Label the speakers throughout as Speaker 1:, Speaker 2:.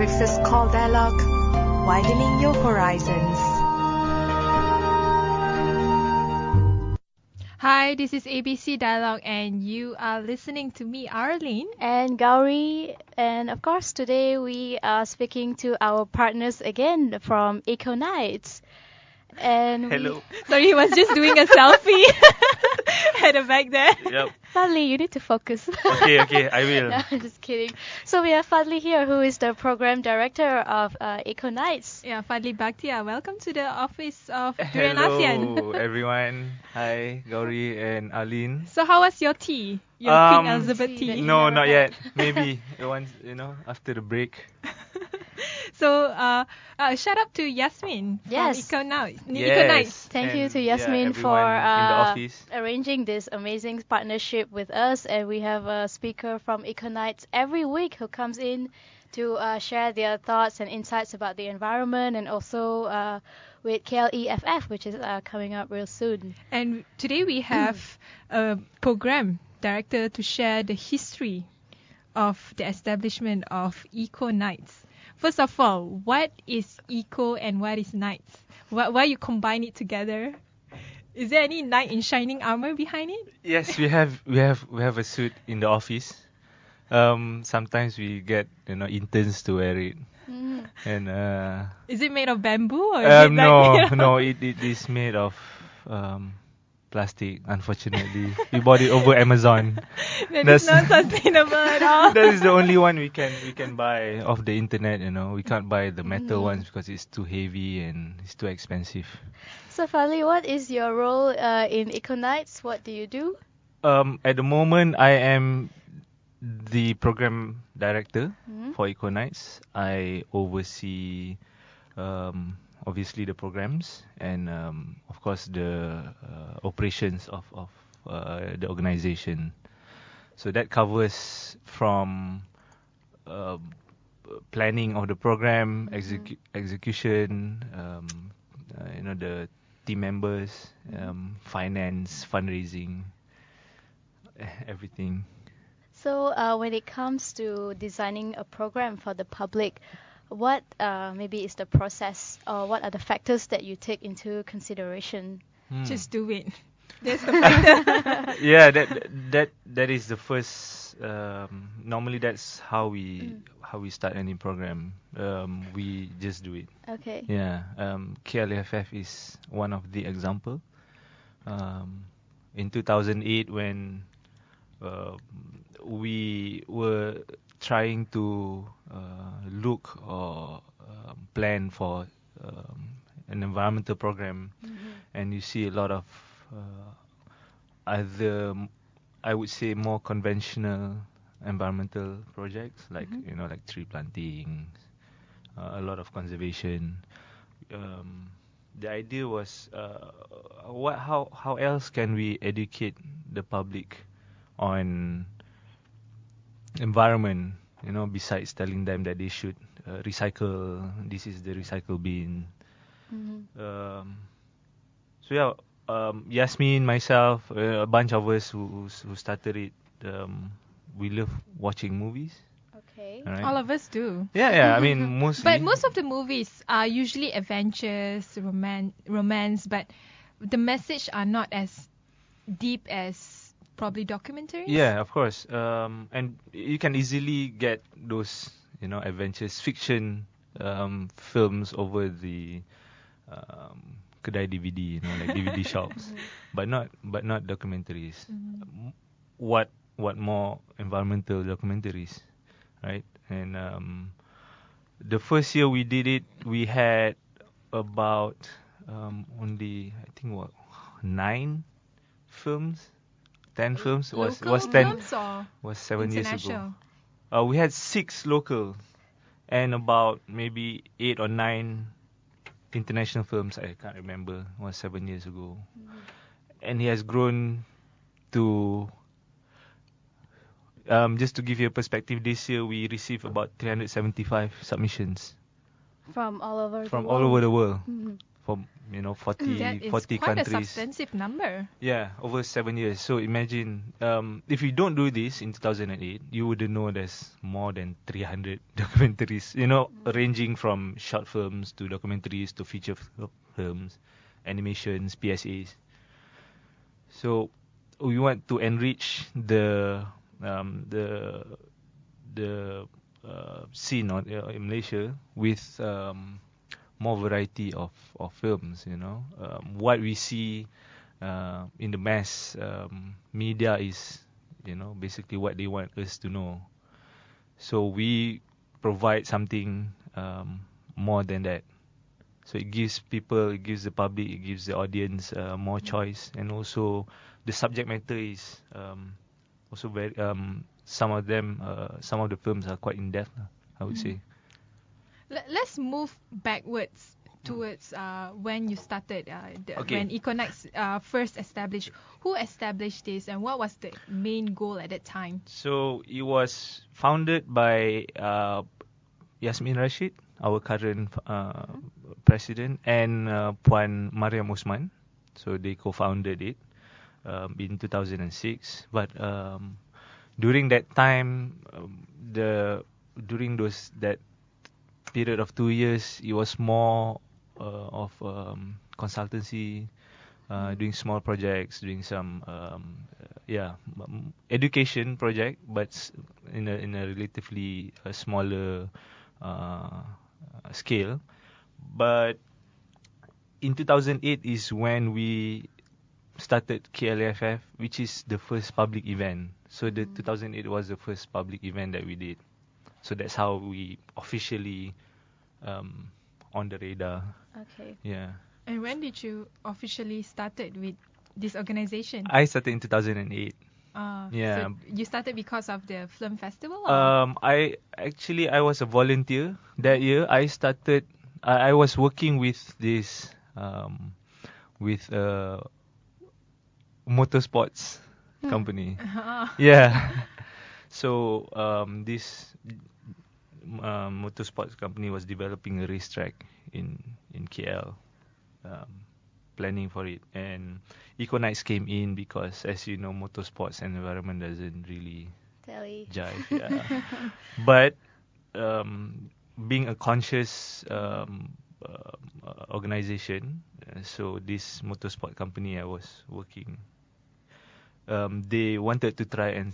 Speaker 1: This is called Dialogue, widening your horizons.
Speaker 2: Hi, this is ABC Dialogue, and you are listening to me, Arlene.
Speaker 3: And Gowri, and of course today we are speaking to our partners again from EcoKnights. And
Speaker 4: Hello.
Speaker 2: Sorry, he was just doing a selfie at the back there.
Speaker 4: Yep.
Speaker 3: Fadli, you need to focus.
Speaker 4: Okay, I will.
Speaker 3: No, I'm just kidding. So we have Fadli here, who is the program director of EcoKnights.
Speaker 2: Yeah, Fadli Bakhtier, welcome to the office of Durian ASEAN.
Speaker 4: Hello, everyone. Hi, Gowri and Arlene.
Speaker 2: So how was your tea? Your Queen Elizabeth tea?
Speaker 4: No, not yet. Maybe once, after the break.
Speaker 2: So, shout out to Yasmin
Speaker 3: Yes.
Speaker 2: from EcoKnights.
Speaker 4: Yes.
Speaker 3: Thank you
Speaker 4: And,
Speaker 3: to Yasmin for
Speaker 4: everyone in the office.
Speaker 3: arranging this amazing partnership with us. And we have a speaker from EcoKnights every week who comes in to share their thoughts and insights about the environment, and also with KLEFF, which is coming up real soon.
Speaker 2: And today we have a program director to share the history of the establishment of EcoKnights. First of all, what is Eco and what is Knights? Why you combine it together? Is there any knight in shining armor behind it?
Speaker 4: Yes, we have a suit in the office. Sometimes we get interns to wear it. And
Speaker 2: Is it made of bamboo or is it
Speaker 4: no, it is made of plastic. Unfortunately, we bought it over Amazon.
Speaker 2: That's not sustainable at all.
Speaker 4: That is the only one we can buy off the internet. We can't buy the metal ones because it's too heavy and it's too expensive.
Speaker 3: So Fadli, what is your role in EcoKnights? What do you do?
Speaker 4: At the moment, I am the program director for EcoKnights. I oversee obviously the programs and of course the operations of the organization. So that covers from planning of the program, execution, the team members, finance, fundraising, everything.
Speaker 3: So when it comes to designing a program for the public, what maybe is the process, or what are the factors that you take into consideration?
Speaker 2: Just do it. That's the factor.
Speaker 4: Yeah, that is the first. Normally, that's how we start any program. We just do it.
Speaker 3: Okay.
Speaker 4: Yeah. KLEFF is one of the example. In 2008, when we were trying to look or plan for an environmental program, and you see a lot of other, I would say, more conventional environmental projects, like like tree planting, a lot of conservation. The idea was, how else can we educate the public on environment, besides telling them that they should recycle. This is the recycle bin. So yeah, Yasmin, myself, a bunch of us who started it. We love watching movies.
Speaker 3: Okay.
Speaker 4: Right?
Speaker 2: All of us do.
Speaker 4: Yeah. I mean, mostly.
Speaker 2: But most of the movies are usually adventures, romance, but the message are not as deep as probably documentaries.
Speaker 4: Yeah, of course. And you can easily get those, adventures, fiction films over the kedai DVD, like DVD shops, but not documentaries. What more environmental documentaries, right? And the first year we did it, we had about only, I think, 9 films. 10 films was 10
Speaker 2: films or
Speaker 4: was 7 years ago.
Speaker 2: international?
Speaker 4: We had 6 local and about maybe 8 or 9 international films. I can't remember. It was 7 years ago, and he has grown to. Just to give you a perspective, this year we received about 375 submissions
Speaker 3: From all over
Speaker 4: from all over the world. for 40
Speaker 2: That is
Speaker 4: 40
Speaker 2: quite a
Speaker 4: countries.
Speaker 2: substantive number.
Speaker 4: Yeah, over 7 years. So imagine if you don't do this in 2008, you wouldn't know there's more than 300 documentaries. Ranging from short films to documentaries to feature films, animations, PSAs. So we want to enrich the scene in Malaysia with more variety of films. What we see in the mass media is basically what they want us to know. So we provide something more than that. So it gives the public, it gives the audience more choice, and also the subject matter is also very some of the films are quite in depth, I would say.
Speaker 2: Let's move backwards towards when you started,
Speaker 4: Okay.
Speaker 2: when EcoKnights first established. Who established this, and what was the main goal at that time?
Speaker 4: So it was founded by Yasmin Rashid, our current president, and Puan Mariam Usman. So they co-founded it in 2006. But during that time, during that period of 2 years, it was more of consultancy, doing small projects, doing some education project, but in a relatively smaller scale. But in 2008 is when we started KLFF, which is the first public event. So the 2008 was the first public event that we did. So that's how we officially on the radar.
Speaker 3: Okay.
Speaker 4: Yeah.
Speaker 2: And when did you officially started with this organization?
Speaker 4: I started in 2008. Yeah.
Speaker 2: So you started because of the film festival? Or?
Speaker 4: I was a volunteer that year. I started. I was working with this with a motorsports company. Yeah. So this motorsports company was developing a racetrack in KL, planning for it, and EcoKnights came in because, as you know, motorsports and environment doesn't really
Speaker 3: Tally.
Speaker 4: jive. Yeah. But being a conscious organization, so this motorsport company I was working, they wanted to try and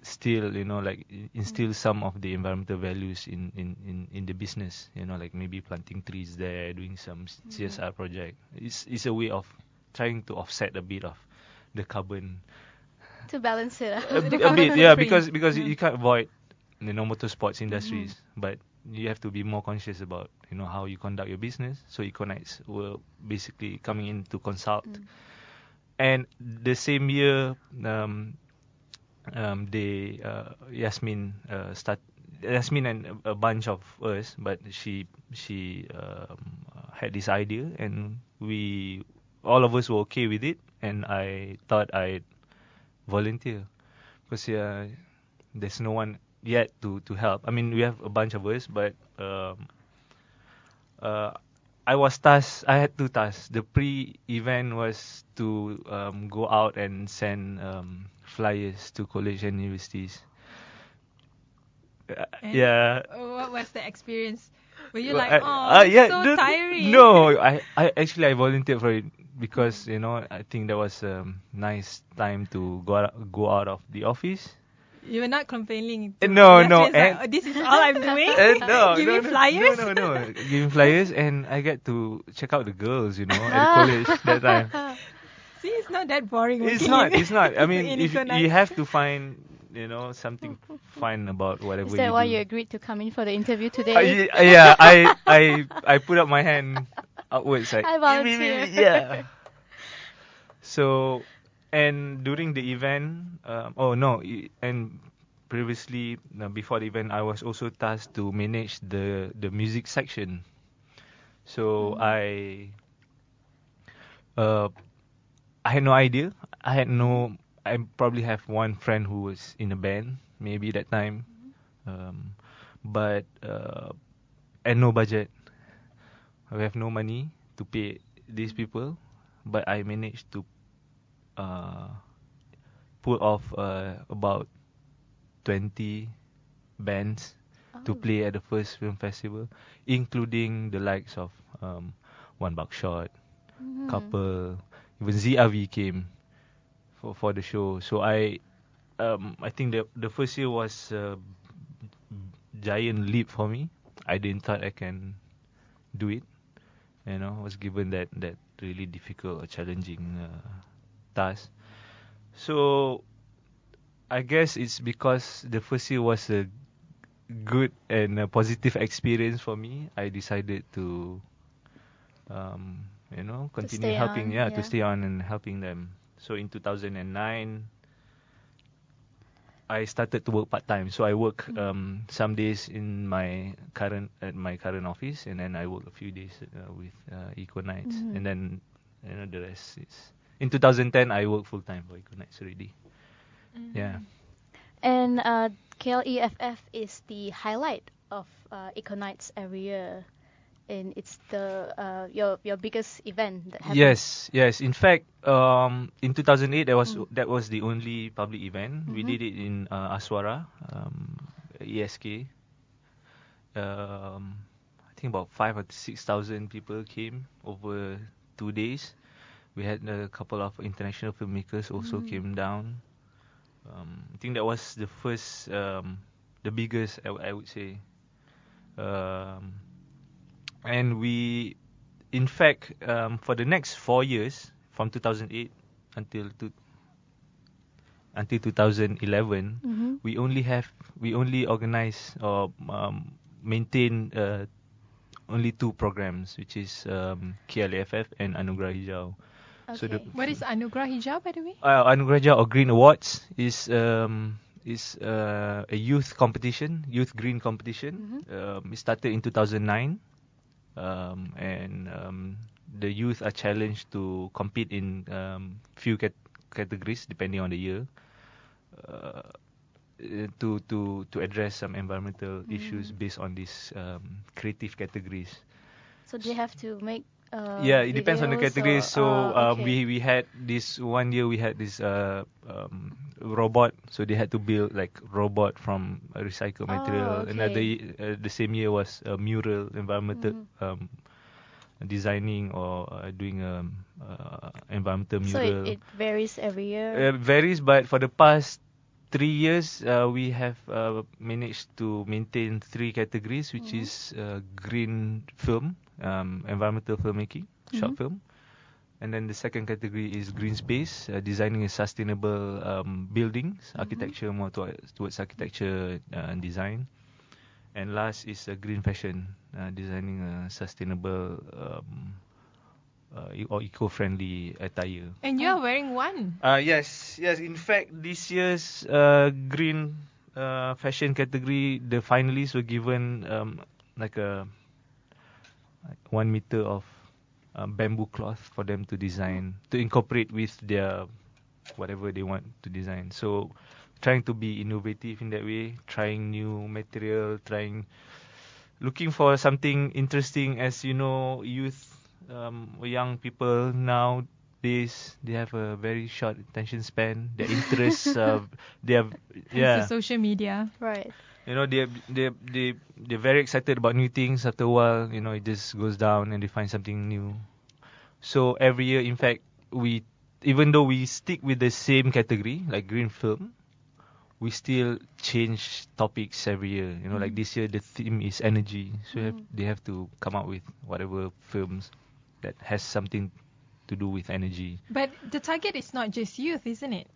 Speaker 4: still, like instill some of the environmental values in the business. Like maybe planting trees there, doing some CSR project. It's a way of trying to offset a bit of the carbon.
Speaker 3: To balance it out.
Speaker 4: A bit, yeah, because you can't avoid motorsports industries, but you have to be more conscious about how you conduct your business. So EcoKnights were basically coming in to consult. And the same year, Yasmin and a bunch of us, but she had this idea, and all of us were okay with it, and I thought I'd volunteer because there's no one yet to help. I mean, we have a bunch of us, but I had two tasks. The pre-event was to go out and send flyers to college and universities.
Speaker 2: And
Speaker 4: Yeah.
Speaker 2: What was the experience? Were you
Speaker 4: Well,
Speaker 2: like, so tiring?
Speaker 4: No, I volunteered for it because I think that was a nice time to go out of the office.
Speaker 2: You were not complaining.
Speaker 4: No,
Speaker 2: This is all I'm doing. Give me flyers.
Speaker 4: No. Giving flyers, and I get to check out the girls, at college that time.
Speaker 2: See, it's not that boring.
Speaker 4: It's
Speaker 2: working
Speaker 4: not. I mean,
Speaker 2: in
Speaker 4: if
Speaker 2: EcoKnights.
Speaker 4: you have to find, something fun about whatever
Speaker 3: Is that
Speaker 4: you
Speaker 3: why
Speaker 4: do.
Speaker 3: you agreed to come in for the interview today?
Speaker 4: Yeah, I put up my hand outwards like
Speaker 3: I volunteer.
Speaker 4: Yeah. So, and during the event, and previously before the event, I was also tasked to manage the music section. So I had no idea. I probably have one friend who was in a band maybe that time, but and no budget. We have no money to pay these people, but I managed to pull off about 20 bands to play at the first film festival, including the likes of One Buckshot, Couple, even ZRV came for the show. So I think the first year was a giant leap for me. I didn't thought I can do it. I was given that really difficult or challenging task. So I guess it's because the first year was a good and a positive experience for me. I decided to continue helping, to stay on and helping them. So in 2009, I started to work part-time. So I work some days in my current office, and then I work a few days with EcoKnights, and then the rest is. In 2010, I work full-time for EcoKnights already. Yeah.
Speaker 3: And KLEFF is the highlight of EcoKnights every year, and it's the your biggest event that happens.
Speaker 4: Yes. In fact, in 2008, that was the only public event. We did it in Aswara, ESK. I think about 5,000 or 6,000 people came over 2 days. We had a couple of international filmmakers also came down. I think that was the first, the biggest, I would say. And we, in fact, for the next 4 years, from 2008 until 2011, we only organize or maintain only 2 programs, which is KLAFF and Anugerah Hijau.
Speaker 3: Okay.
Speaker 4: So
Speaker 2: What is Anugerah Hijau, by the way?
Speaker 4: Anugerah Hijau or Green Awards is a youth competition, youth green competition. It started in 2009, and the youth are challenged to compete in few categories depending on the year, to address some environmental issues based on these creative categories.
Speaker 3: So they have to make
Speaker 4: it depends on the categories.
Speaker 3: Okay.
Speaker 4: We had this one year, we had this robot, so they had to build like robot from a recycled material.
Speaker 3: Okay.
Speaker 4: Another the same year was a mural, environmental designing or doing environmental mural.
Speaker 3: So it varies every year.
Speaker 4: It varies, but for the past 3 years, we have managed to maintain 3 categories, which is green film, environmental filmmaking, short film. And then the second category is green space, designing a sustainable buildings, architecture, more towards architecture and design. And last is green fashion, designing a sustainable or eco-friendly attire.
Speaker 2: And you are wearing one.
Speaker 4: Yes. In fact, this year's green fashion category, the finalists were given like 1 meter of bamboo cloth for them to design, to incorporate with their whatever they want to design. So, trying to be innovative in that way, trying new material, looking for something interesting. As you know, youth, young people nowadays, they have a very short attention span. Their interests, they're
Speaker 2: Thanks to social media.
Speaker 3: Right.
Speaker 4: they're very excited about new things. After a while, it just goes down and they find something new. So every year, in fact, even though we stick with the same category, like green film, we still change topics every year. Like this year, the theme is energy. So they have to come up with whatever films that has something to do with energy.
Speaker 2: But the target is not just youth, isn't it?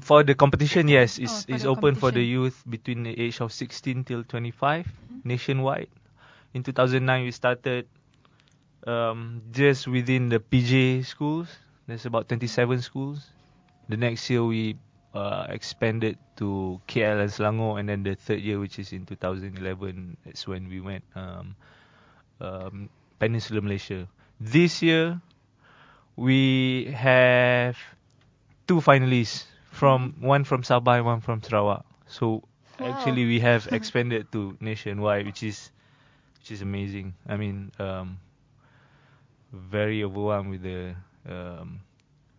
Speaker 4: For the competition, yes, it's
Speaker 2: for the
Speaker 4: open for the
Speaker 2: competition.
Speaker 4: youth between the age of 16 till 25 nationwide. In 2009, we started just within the PJ schools. There's about 27 schools. The next year, we expanded to KL and Selangor, and then the third year, which is in 2011, that's when we went Peninsular Malaysia. This year, we have 2 finalists, one from Sabah and one from Sarawak. So actually, we have expanded to nationwide, which is amazing. I mean, very overwhelmed with the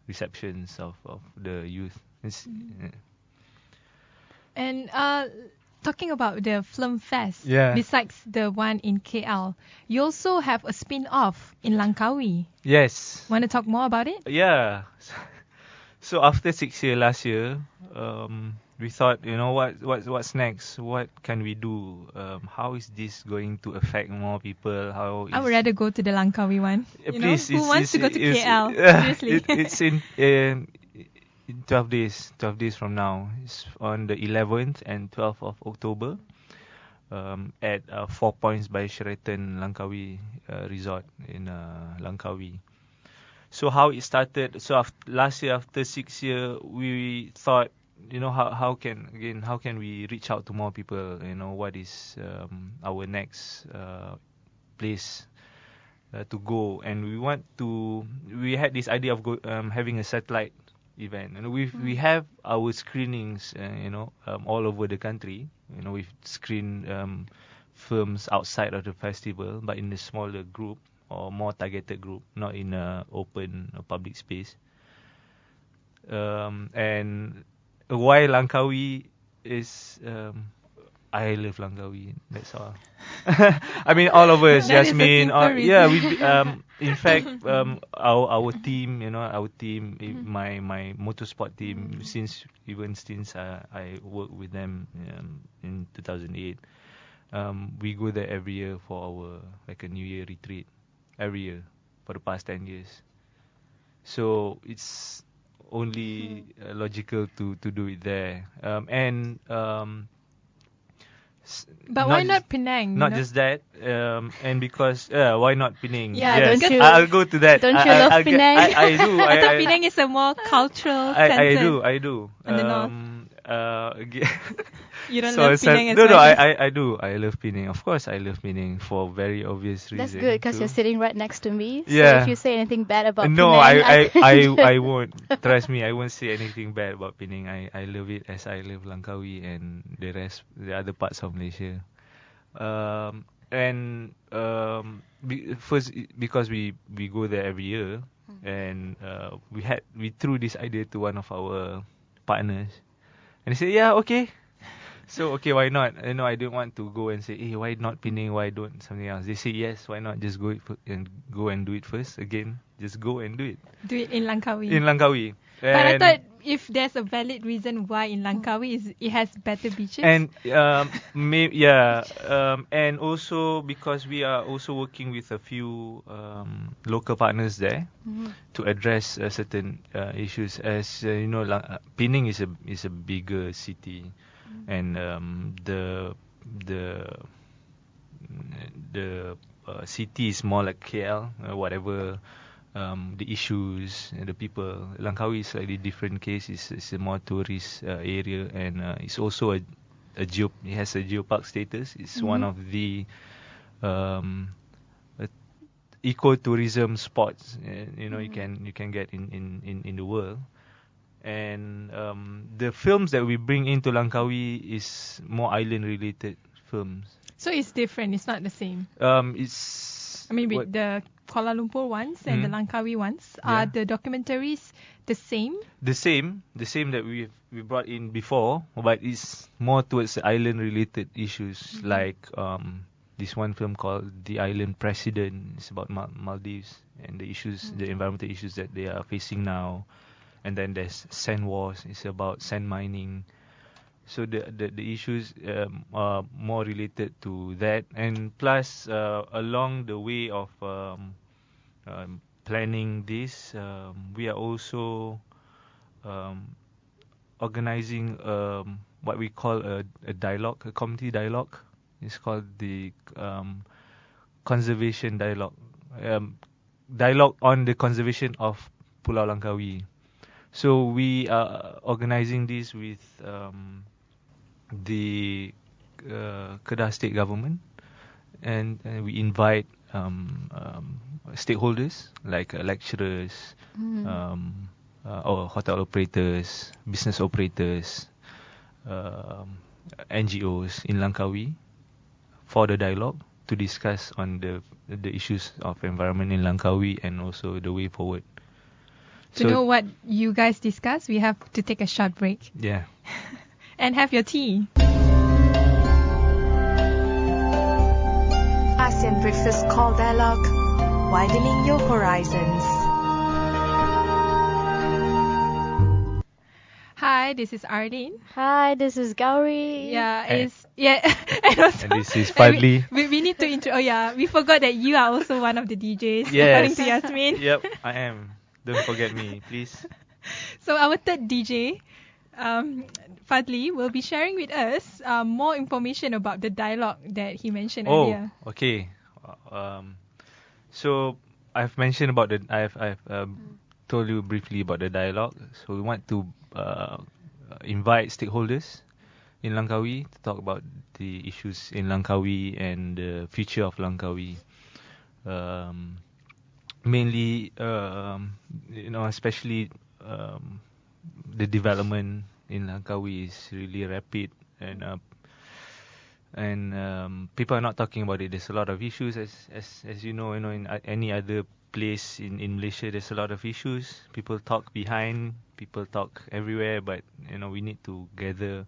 Speaker 4: receptions of the youth.
Speaker 2: And talking about the film fest,
Speaker 4: Yeah.
Speaker 2: besides the one in KL, you also have a spin-off in Langkawi.
Speaker 4: Yes.
Speaker 2: Want to talk more about it?
Speaker 4: Yeah. So after 6 years last year, we thought, what's next? What can we do? How is this going to affect more people?
Speaker 2: I would rather go to the Langkawi one.
Speaker 4: Please,
Speaker 2: Who wants to go to
Speaker 4: it's-
Speaker 2: KL? Seriously.
Speaker 4: It's in 12 days. 12 days from now. It's on the 11th and 12th of October. At 4 Points by Sheraton Langkawi Resort in Langkawi. So how it started? So last year, after 6 years, we thought, how can we reach out to more people? What is our next place to go? And we had this idea of having a satellite event, and we have our screenings, all over the country. We've screened films outside of the festival, but in a smaller group or more targeted group, not in a open or public space. And why Langkawi is I love Langkawi. That's all. I mean, all of us,
Speaker 2: That is a
Speaker 4: Yasmin.
Speaker 2: simple
Speaker 4: Yeah,
Speaker 2: reason.
Speaker 4: in fact, our team, my motorsport team, since I worked with them in 2008, we go there every year for our a New Year retreat, every year for the past 10 years. So it's only logical to do it there,
Speaker 2: But why not Penang?
Speaker 4: Not just that, and because why not Penang?
Speaker 3: Yeah,
Speaker 4: yes,
Speaker 3: don't you-
Speaker 4: I'll go to that.
Speaker 3: don't you love Penang?
Speaker 4: I do.
Speaker 2: I thought Penang is a more cultural center.
Speaker 4: I do.
Speaker 2: In the north.
Speaker 4: Again.
Speaker 2: You don't
Speaker 4: So
Speaker 2: love Penang as
Speaker 4: no,
Speaker 2: much.
Speaker 4: I do. I love Penang. Of course, I love Penang for very obvious reasons.
Speaker 3: That's good because
Speaker 4: too.
Speaker 3: you're sitting right next to me. So
Speaker 4: Yeah.
Speaker 3: if you say anything bad about
Speaker 4: No,
Speaker 3: Penang,
Speaker 4: I won't. Trust me, I won't say anything bad about Penang. I love it as I love Langkawi and the other parts of Malaysia. First because we go there every year, and we threw this idea to one of our partners, and he said, yeah, okay. So okay, why not? I don't want to go and say, hey, why not Penang? Why don't something else? They say yes, why not? Just go and do it first. Again, just go and do it
Speaker 2: Do it in Langkawi.
Speaker 4: in Langkawi.
Speaker 2: But I thought if there's a valid reason why in Langkawi is it has better beaches.
Speaker 4: And and also because we are also working with a few local partners there to address certain issues. As Penang is a bigger city, and the city is more like KL, whatever. The issues and the people. Langkawi is slightly different case. It's a more tourist area, and it's also it has a geopark status. It's one of the ecotourism spots. You can get in the world. And the films that we bring into Langkawi is more island related films.
Speaker 2: So it's different. It's not the same.
Speaker 4: It's
Speaker 2: I mean, with the Kuala Lumpur ones and the Langkawi ones, are the documentaries the same?
Speaker 4: The same that we brought in before, but it's more towards the island related issues, like this one film called The Island President. It's about Maldives and the issues, the environmental issues that they are facing now. And then there's Sand Wars. It's about sand mining. So the issues are more related to that, and plus along the way of planning this, we are also organizing what we call a dialogue, a community dialogue. It's called the conservation dialogue, dialogue on the conservation of Pulau Langkawi. So we are organizing this with the Kedah state government, and we invite stakeholders like lecturers, or hotel operators, business operators, NGOs in Langkawi for the dialogue. to discuss on the issues of environment in Langkawi and also the way forward.
Speaker 2: To know what you guys discuss, we have to take a short break.
Speaker 4: Yeah.
Speaker 2: And have your tea.
Speaker 1: ASEAN Breakfast Call Dialogue, widening your horizons.
Speaker 2: Hi, this is Arlene.
Speaker 3: Hi, this is Gowri.
Speaker 2: And also,
Speaker 4: And this is Fadli.
Speaker 2: We need to intro. Oh yeah, we forgot that you are also one of the DJs.
Speaker 4: Yes.
Speaker 2: According to Yasmin.
Speaker 4: Yep, I am. Don't forget me, please.
Speaker 2: So our third DJ, Fadli, will be sharing with us more information about the dialogue that he mentioned earlier.
Speaker 4: Okay. So I've mentioned about I've told you briefly about the dialogue. So we want to invite stakeholders in Langkawi to talk about the issues in Langkawi and the future of Langkawi. Mainly, especially the development in Langkawi is really rapid, and people are not talking about it. There's a lot of issues, as you know, in any other place in Malaysia. There's a lot of issues. People talk behind, people talk everywhere, but we need to gather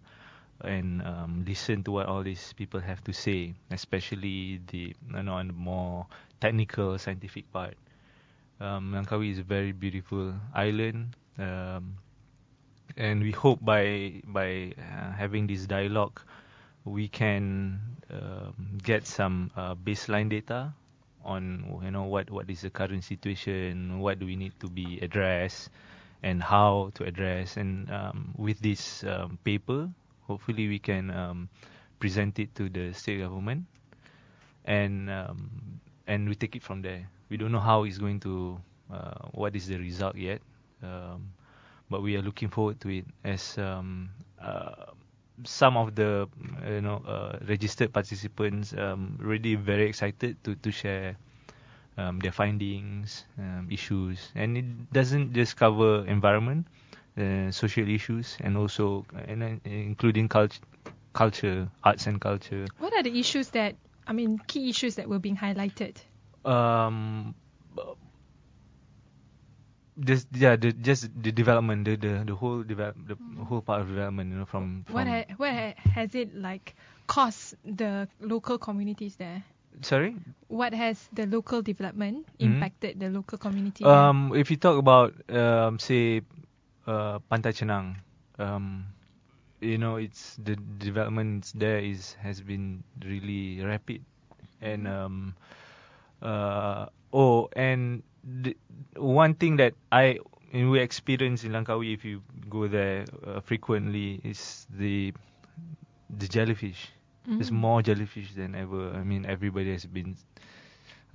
Speaker 4: and listen to what all these people have to say, especially on the more technical, scientific part. Langkawi is a very beautiful island, and we hope by having this dialogue, we can get some baseline data on what is the current situation, what do we need to be addressed, and how to address. And with this paper, hopefully we can present it to the state government, and we take it from there. We don't know how it's going to, what is the result yet, but we are looking forward to it, as some of the registered participants really very excited to share their findings, issues, and it doesn't just cover environment, social issues, and also including culture, arts and culture.
Speaker 2: What are the issues key issues that were being highlighted?
Speaker 4: Just the development, the whole part of development, from
Speaker 2: What has it cost the local communities there?
Speaker 4: Sorry?
Speaker 2: What has the local development impacted the local community?
Speaker 4: If you talk about say Pantai Chenang, it's the development there has been really rapid, and one thing that we experience in Langkawi, if you go there frequently, is the jellyfish. There's more jellyfish than ever. I mean, everybody has been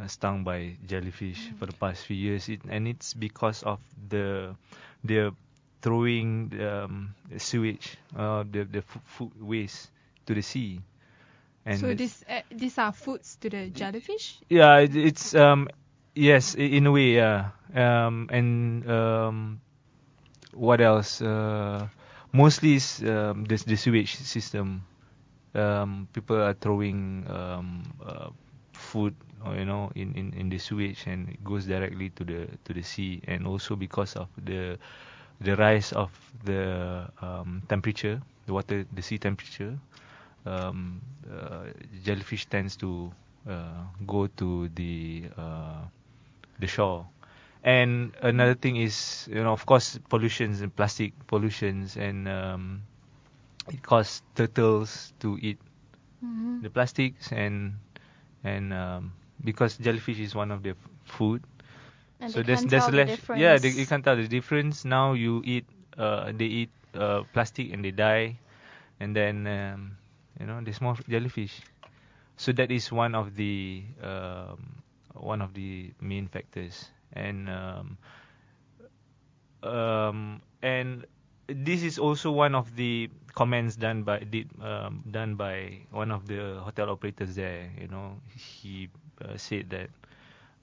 Speaker 4: stung by jellyfish for the past few years, and it's because of they're throwing the sewage, the food waste to the sea. And
Speaker 2: so these are foods to the jellyfish?
Speaker 4: Yeah, it's yes, in a way, yeah. What else? Mostly is the sewage system. People are throwing food, in the sewage, and it goes directly to the sea. And also because of the rise of the temperature, the sea temperature, jellyfish tends to go to the shore. And another thing is, of course, pollutions and plastic pollutions, and it causes turtles to eat the plastics, and because jellyfish is one of their food,
Speaker 3: And
Speaker 4: so
Speaker 3: they
Speaker 4: there's
Speaker 3: can't tell the
Speaker 4: less.
Speaker 3: difference.
Speaker 4: Yeah, you can't tell the difference. Now they eat plastic and they die, and then there's more jellyfish. So that is one of the main factors, and this is also one of the comments done by one of the hotel operators there. He said that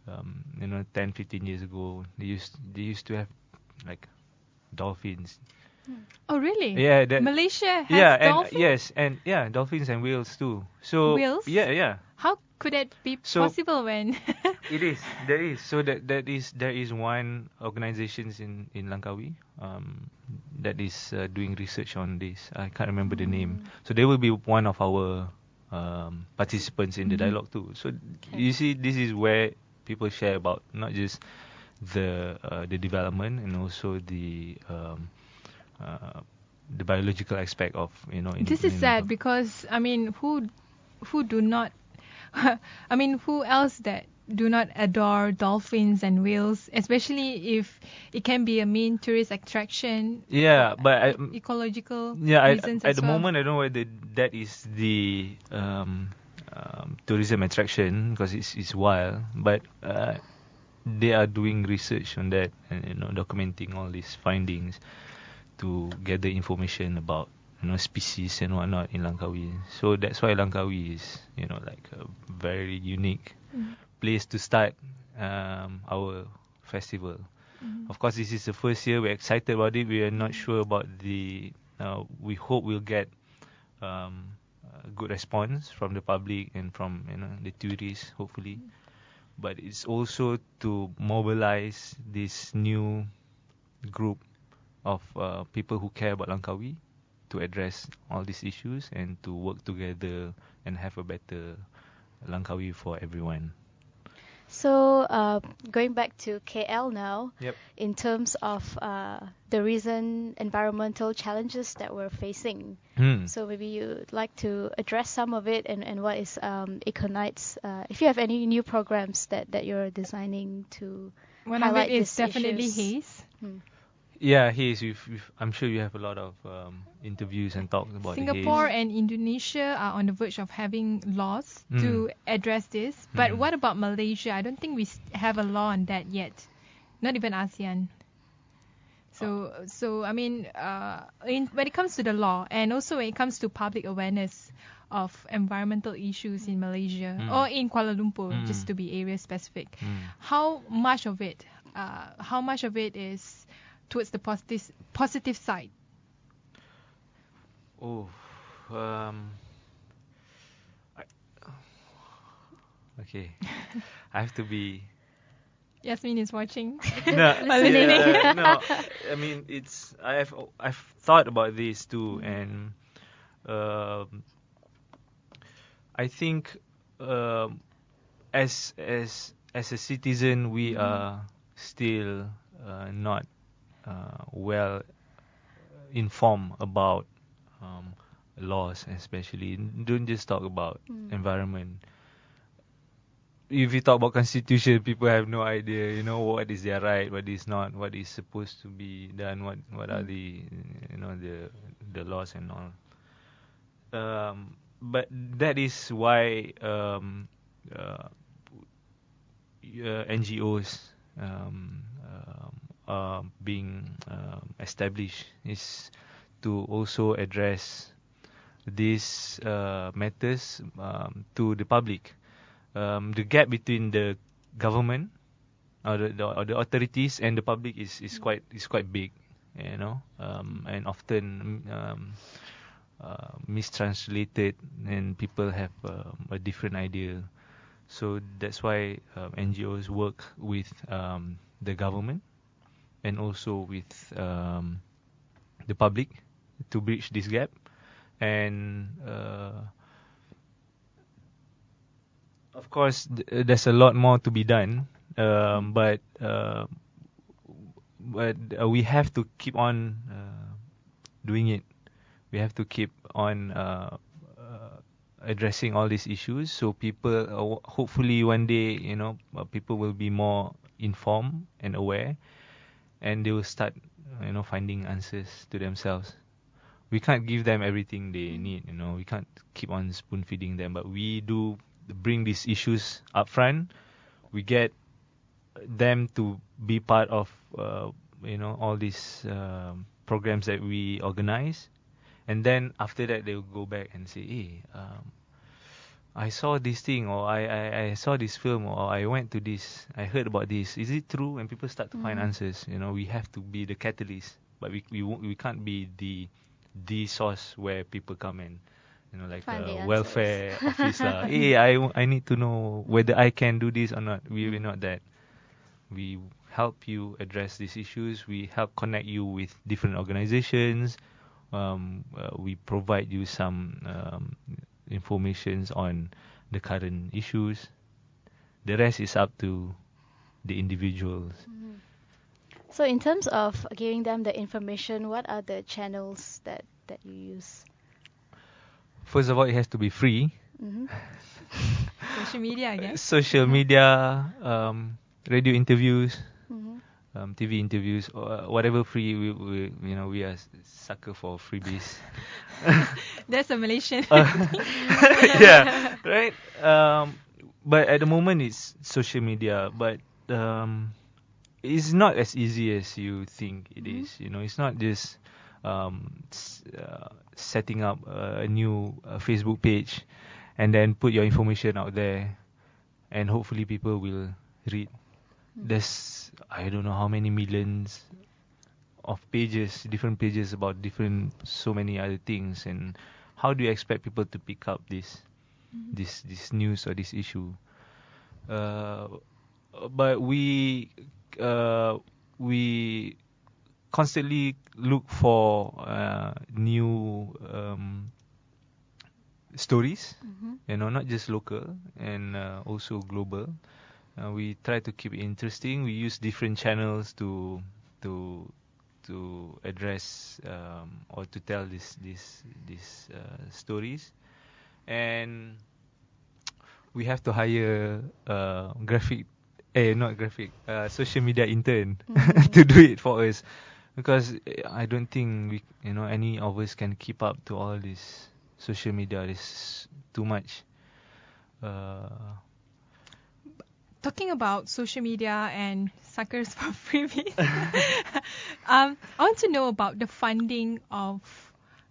Speaker 4: 10-15 years ago they used to have dolphins.
Speaker 2: Oh, really?
Speaker 4: Yeah,
Speaker 2: Malaysia has dolphins?
Speaker 4: Dolphins and whales too. So
Speaker 2: Whales?
Speaker 4: Yeah.
Speaker 2: How could that be
Speaker 4: So-
Speaker 2: possible when?
Speaker 4: It is. There is. So there is one organisation in Langkawi that is doing research on this. I can't remember the name. So they will be one of our participants in the dialogue too. So you see, this is where people share about not just the development and also the biological aspect of
Speaker 2: This is sad because I mean, who do not? I mean, who else that do not adore dolphins and whales, especially if it can be a main tourist attraction?
Speaker 4: Yeah, but
Speaker 2: ecological
Speaker 4: yeah,
Speaker 2: reasons
Speaker 4: at
Speaker 2: as
Speaker 4: the
Speaker 2: well.
Speaker 4: moment I don't know whether that is the tourism attraction because it's wild, but they are doing research on that and documenting all these findings to gather information about species and whatnot in Langkawi. So that's why Langkawi is like a very unique place to start our festival. Of course, this is the first year. We're excited about it. We are not sure about the. We hope we'll get a good response from the public and from the tourists, hopefully. But it's also to mobilize this new group of people who care about Langkawi to address all these issues and to work together and have a better Langkawi for everyone.
Speaker 3: So going back to KL now,
Speaker 4: Yep.
Speaker 3: in terms of the recent environmental challenges that we're facing. So maybe you'd like to address some of it and what is EcoKnights, if you have any new programs that you're designing to
Speaker 2: One of
Speaker 3: highlight
Speaker 2: it is
Speaker 3: these
Speaker 2: definitely
Speaker 3: issues.
Speaker 2: haze.
Speaker 4: Yeah, haze. I'm sure you have a lot of interviews and talks about
Speaker 2: Singapore
Speaker 4: the haze.
Speaker 2: and Indonesia are on the verge of having laws to address this. But what about Malaysia? I don't think we have a law on that yet. Not even ASEAN. So I mean, when it comes to the law and also when it comes to public awareness of environmental issues in Malaysia or in Kuala Lumpur, just to be area specific, how much of it is towards the positive side?
Speaker 4: Oh, okay. I have to be.
Speaker 2: Yasmin is watching.
Speaker 4: No,
Speaker 2: Listening.
Speaker 4: no. I mean, I've thought about this too, and I think as a citizen, we are still not well informed about laws, especially. Don't just talk about environment. If you talk about constitution, people have no idea, what is their right, what is not, what is supposed to be done, what are the the laws and all. But that is why NGOs are being established, is to also address these matters to the public. The gap between the government or the authorities and the public is quite big, and often mistranslated, and people have a different idea. So that's why NGOs work with the government and also with the public to bridge this gap. And of course, there's a lot more to be done, but we have to keep on doing it. We have to keep on addressing all these issues, so people, hopefully one day, people will be more informed and aware, and they will start, finding answers to themselves. We can't give them everything they need, we can't keep on spoon feeding them, but we do bring these issues up front. We get them to be part of all these programs that we organize, and then after that they will go back and say, hey, I saw this thing, or I saw this film, or I went to this, I heard about this, is it true? And people start to find answers. We have to be the catalyst, but we can't be the source where people come and like
Speaker 3: Find the answers.
Speaker 4: welfare office lah. Hey, I need to know whether I can do this or not. We're not that. We help you address these issues. We help connect you with different organizations. We provide you some informations on the current issues. The rest is up to the individuals.
Speaker 3: So in terms of giving them the information, what are the channels that you use?
Speaker 4: First of all, it has to be free.
Speaker 2: Social media, I guess.
Speaker 4: Social media, radio interviews,
Speaker 3: Mhm.
Speaker 4: TV interviews, whatever free. We are sucker for freebies.
Speaker 2: That's a Malaysian.
Speaker 4: Yeah, right. But at the moment, it's social media. But it's not as easy as you think it is. It's not just setting up a new Facebook page and then put your information out there, and hopefully people will read. There's I don't know how many millions of pages, different pages about so many other things, and how do you expect people to pick up this news or this issue? But we constantly look for new stories, not just local and also global. We try to keep it interesting. We use different channels to address or to tell these stories, and we have to hire social media intern to do it for us, because I don't think we any of us can keep up to all this social media. It's too much.
Speaker 2: Talking about social media and suckers for freebies, I want to know about the funding of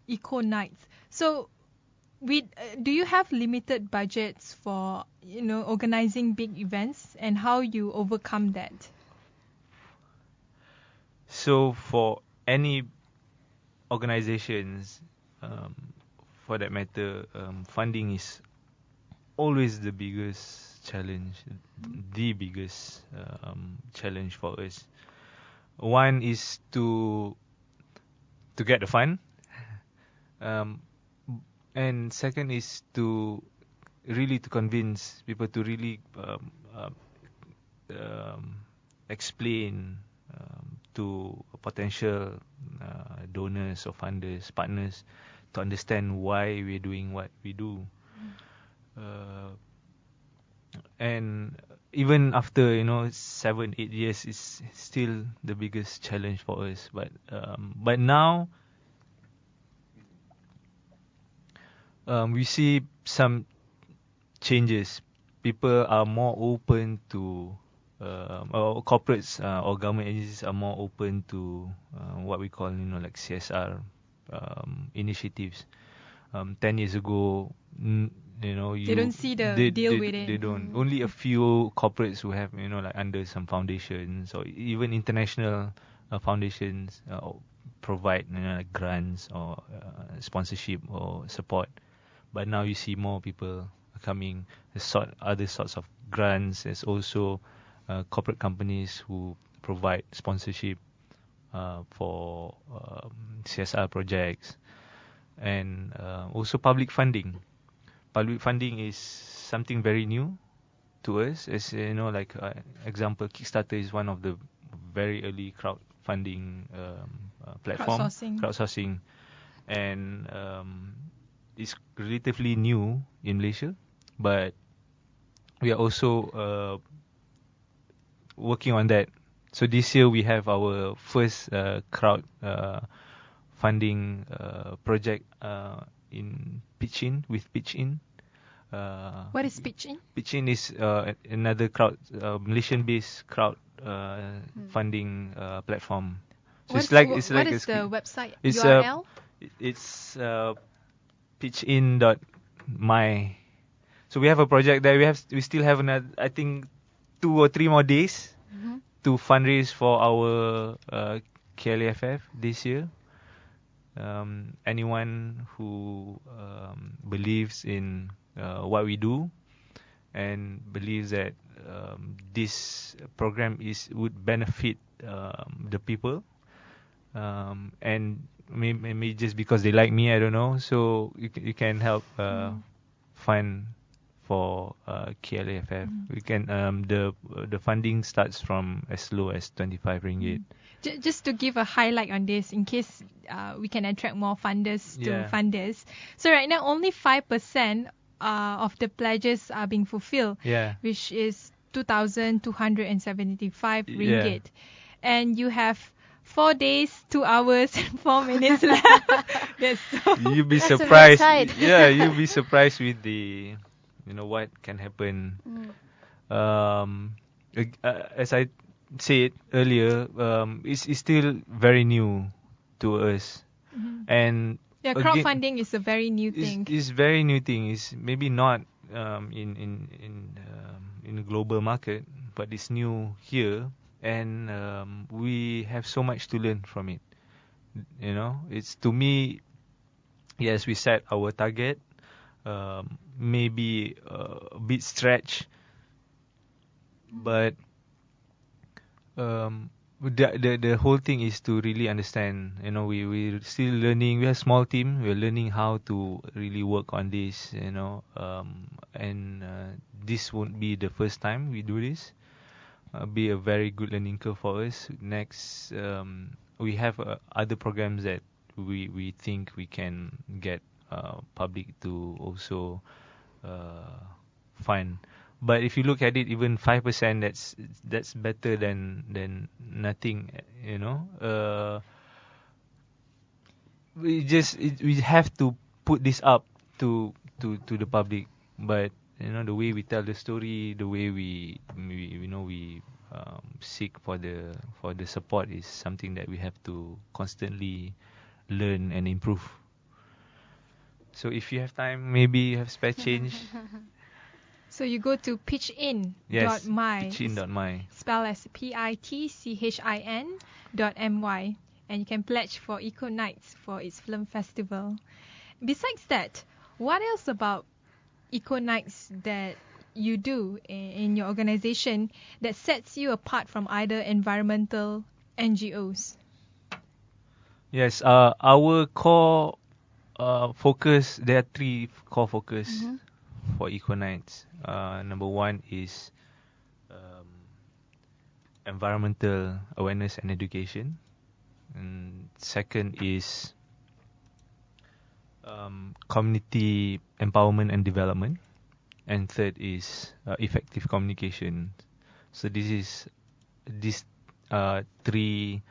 Speaker 2: EcoKnights. So, do you have limited budgets for organizing big events, and how you overcome that?
Speaker 4: So for any organizations, for that matter, funding is always the biggest challenge, the biggest challenge for us. One is to get the fund, and second is to convince people to really explain to potential donors or funders, partners, to understand why we're doing what we do. And even after 7-8 years, it's still the biggest challenge for us. But now we see some changes. People are more open to, or corporates or government agencies are more open to what we call like CSR initiatives. 10 years ago, they
Speaker 2: don't see the deal with it.
Speaker 4: They don't. Only a few corporates who have like under some foundations or even international foundations provide like grants or sponsorship or support. But now you see more people coming, other sorts of grants. There's also corporate companies who provide sponsorship for CSR projects, and also public funding. Public funding is something very new to us. As like example, Kickstarter is one of the very early crowdfunding platform, crowdsourcing, and it's relatively new in Malaysia, but we are also working on that. So this year we have our first crowd funding project in Pitch-in, with Pitch-in.
Speaker 2: What is Pitch-in?
Speaker 4: Pitch-in is another Malaysian-based crowd funding platform. So
Speaker 2: What is the website URL?
Speaker 4: It's pitchin.my. So we have a project there. We still have another, I think, 2 or 3 more days to fundraise for our KLAFF this year. anyone who believes in what we do and believes that this program would benefit the people, and maybe just because they like me, I don't know. So you can help fund for KLAFF. We can the funding starts from as low as 25 ringgit.
Speaker 2: Just to give a highlight on this, in case we can attract more funders to fund this. So right now, only 5% of the pledges are being fulfilled, which is 2,275 ringgit. And you have 4 days, 2 hours, and 4 minutes left.
Speaker 4: You'll be surprised. You'll be surprised with the, what can happen. As I said earlier, it's still very new to us, and
Speaker 2: crowdfunding is a very new thing.
Speaker 4: It's very new thing. It's maybe not in the global market, but it's new here, and we have so much to learn from it. It's, to me, yes, we set our target, maybe a bit stretched, but the whole thing is to really understand. We're still learning. We're a small team. We're learning how to really work on this. And this won't be the first time we do this. Be a very good learning curve for us. Next, we have other programs that we think we can get public to also fund. But if you look at it, even 5%, that's better than nothing. We have to put this up to the public. But the way we tell the story, the way we seek for the support is something that we have to constantly learn and improve. So if you have time, maybe you have spare change.
Speaker 2: So you go to pitchin.my.
Speaker 4: Yes, pitchin.my.
Speaker 2: Spelled as PITCHIN.my. And you can pledge for EcoKnights for its film festival. Besides that, what else about EcoKnights that you do in your organization that sets you apart from other environmental NGOs?
Speaker 4: Yes, our core focus, there are 3 core focus for EcoKnights. Number 1 is environmental awareness and education. And second is community empowerment and development. And third is effective communication. So these 3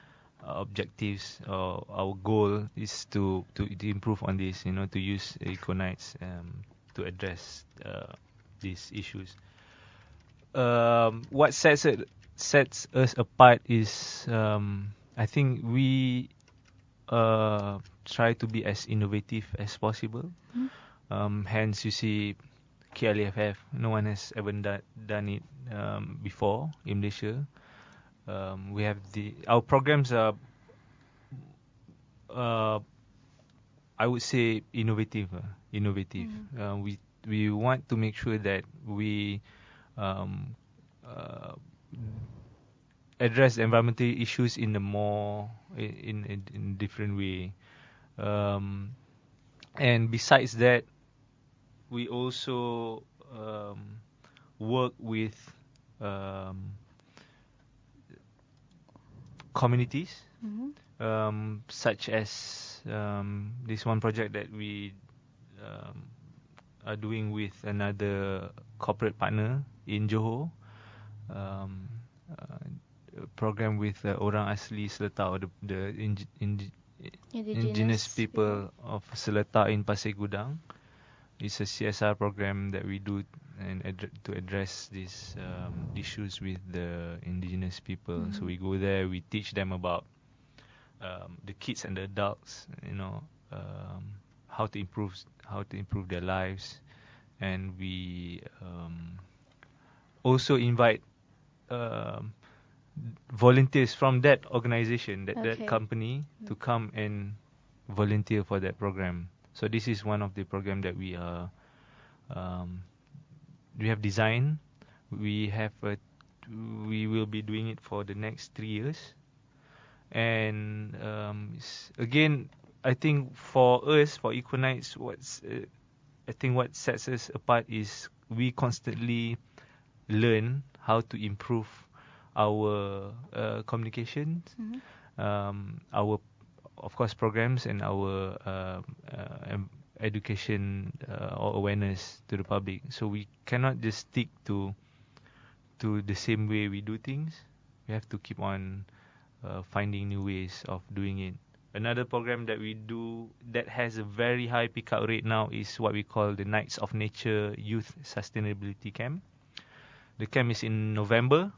Speaker 4: objectives. Our goal is to improve on this. To use EcoKnights to address these issues. What sets us apart is, I think we try to be as innovative as possible. Hence, you see KLAFF. No one has ever done it before in Malaysia. We have our programs are, I would say, innovative. We want to make sure that we address environmental issues in a more in different way. And besides that, we also work with communities, such as this one project that we are doing with another corporate partner in Johor. Program with orang asli Seletar, or the indigenous people of Seletar in Pasir Gudang. It's a CSR program that we do to address these issues with the indigenous people. So we go there, we teach them about the kids and the adults, how to improve their lives, and we also invite volunteers from that organization, that company, to come and volunteer for that program. So this is one of the program that we have designed. We will be doing it for the next 3 years. And again, I think for us, for EcoKnights, what sets us apart is we constantly learn how to improve our communications, our, of course, programs, and our education or awareness to the public. So we cannot just stick to the same way we do things. We have to keep on finding new ways of doing it. Another program that we do that has a very high pick-up rate now is what we call the Knights of Nature Youth Sustainability Camp. The camp is in November.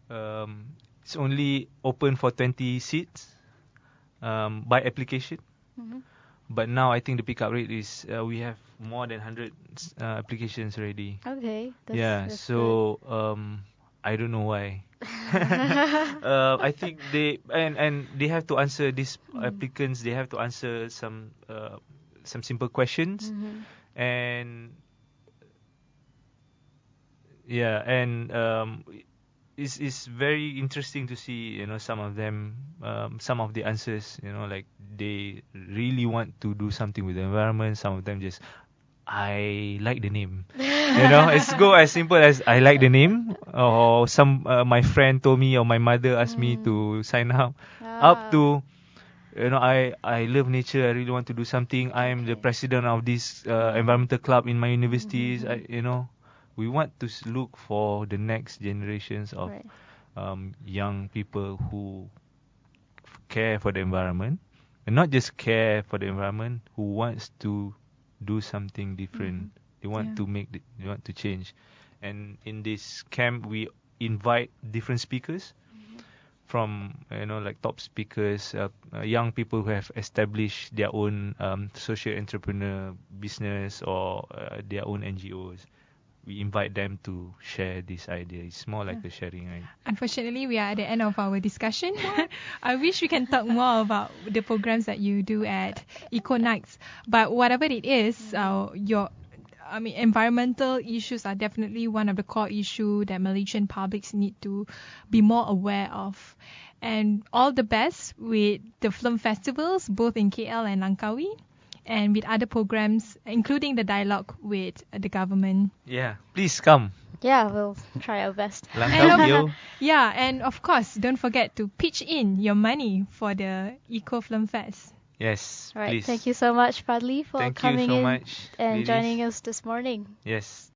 Speaker 4: It's only open for 20 seats by application. But now I think the pick-up rate is we have more than 100 applications already.
Speaker 3: Okay. That's
Speaker 4: so I don't know why. I think they have to answer these applicants. They have to answer some simple questions, and it's very interesting to see, some of them, some of the answers, like they really want to do something with the environment. Some of them just, I like the name. It's go as simple as I like the name, or my friend told me, or my mother asked me to sign up. Up to, I love nature. I really want to do something. I am the president of this environmental club in my universities. We want to look for the next generations of young people who care for the environment, and not just care for the environment, who wants to do something different. They want to they want to change. And in this camp, we invite different speakers from, like top speakers, young people who have established their own social entrepreneur business or their own NGOs. We invite them to share this idea. It's more like a sharing, right?
Speaker 2: Unfortunately, we are at the end of our discussion. I wish we can talk more about the programs that you do at EcoKnights. But whatever it is, environmental issues are definitely one of the core issues that Malaysian publics need to be more aware of. And all the best with the film festivals, both in KL and Langkawi, and with other programs, including the dialogue with the government.
Speaker 4: Yeah, please come.
Speaker 3: Yeah, we'll try our best.
Speaker 4: Langkawi.
Speaker 2: Yeah, and of course, don't forget to pitch in your money for the Eco Film Fest.
Speaker 4: Yes,
Speaker 3: All right,
Speaker 4: please.
Speaker 3: thank you so much, Fadli, for coming in and
Speaker 4: ladies.
Speaker 3: joining us this morning.
Speaker 4: Yes,